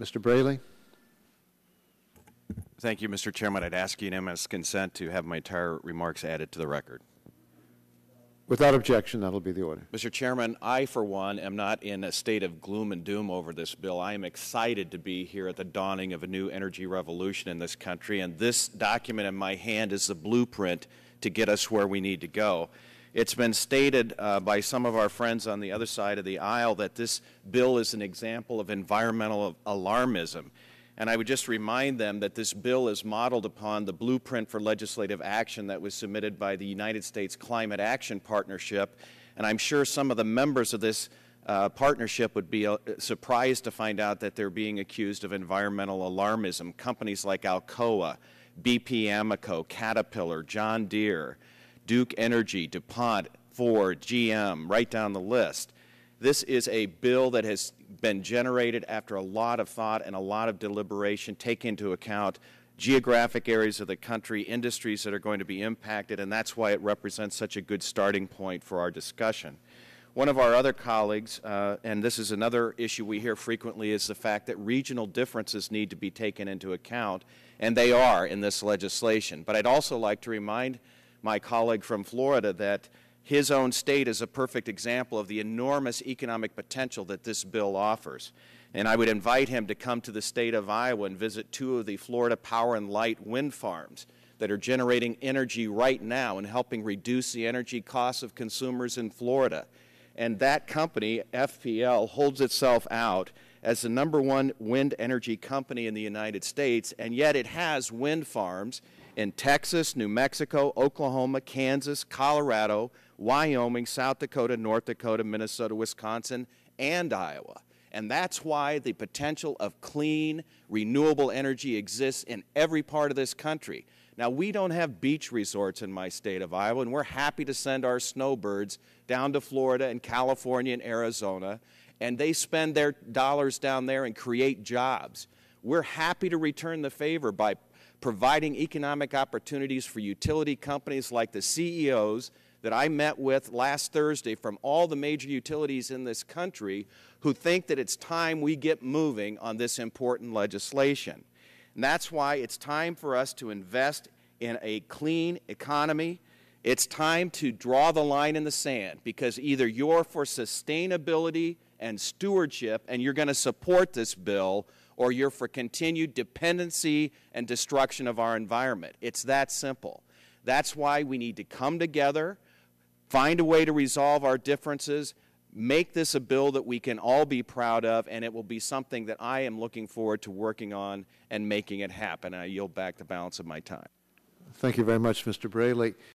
Mr. Braley. Thank you, Mr. Chairman. I'd ask unanimous consent to have my entire remarks added to the record. Without objection, that'll be the order. Mr. Chairman, I, for one, am not in a state of gloom and doom over this bill. I am excited to be here at the dawning of a new energy revolution in this country, and this document in my hand is the blueprint to get us where we need to go. It's been stated by some of our friends on the other side of the aisle that this bill is an example of environmental alarmism. And I would just remind them that this bill is modeled upon the blueprint for legislative action that was submitted by the United States Climate Action Partnership. And I'm sure some of the members of this partnership would be surprised to find out that they're being accused of environmental alarmism. Companies like Alcoa, BP Amoco, Caterpillar, John Deere, Duke Energy, DuPont, Ford, GM, right down the list. This is a bill that has been generated after a lot of thought and a lot of deliberation, take into account geographic areas of the country, industries that are going to be impacted, and that's why it represents such a good starting point for our discussion. One of our other colleagues, and this is another issue we hear frequently, is the fact that regional differences need to be taken into account, and they are in this legislation. But I'd also like to remind my colleague from Florida that his own state is a perfect example of the enormous economic potential that this bill offers. And I would invite him to come to the state of Iowa and visit two of the Florida Power and Light wind farms that are generating energy right now and helping reduce the energy costs of consumers in Florida. And that company, FPL, holds itself out as the #1 wind energy company in the United States, and yet it has wind farms in Texas, New Mexico, Oklahoma, Kansas, Colorado, Wyoming, South Dakota, North Dakota, Minnesota, Wisconsin, and Iowa. And that's why the potential of clean, renewable energy exists in every part of this country. Now, we don't have beach resorts in my state of Iowa, and we're happy to send our snowbirds down to Florida and California and Arizona, and they spend their dollars down there and create jobs. We're happy to return the favor by providing economic opportunities for utility companies like the CEOs that I met with last Thursday from all the major utilities in this country who think that it's time we get moving on this important legislation. And that's why it's time for us to invest in a clean economy. It's time to draw the line in the sand, because either you're for sustainability and stewardship and you're going to support this bill, or you're for continued dependency and destruction of our environment. It's that simple. That's why we need to come together, find a way to resolve our differences, make this a bill that we can all be proud of, and it will be something that I am looking forward to working on and making it happen. I yield back the balance of my time. Thank you very much, Mr. Braley.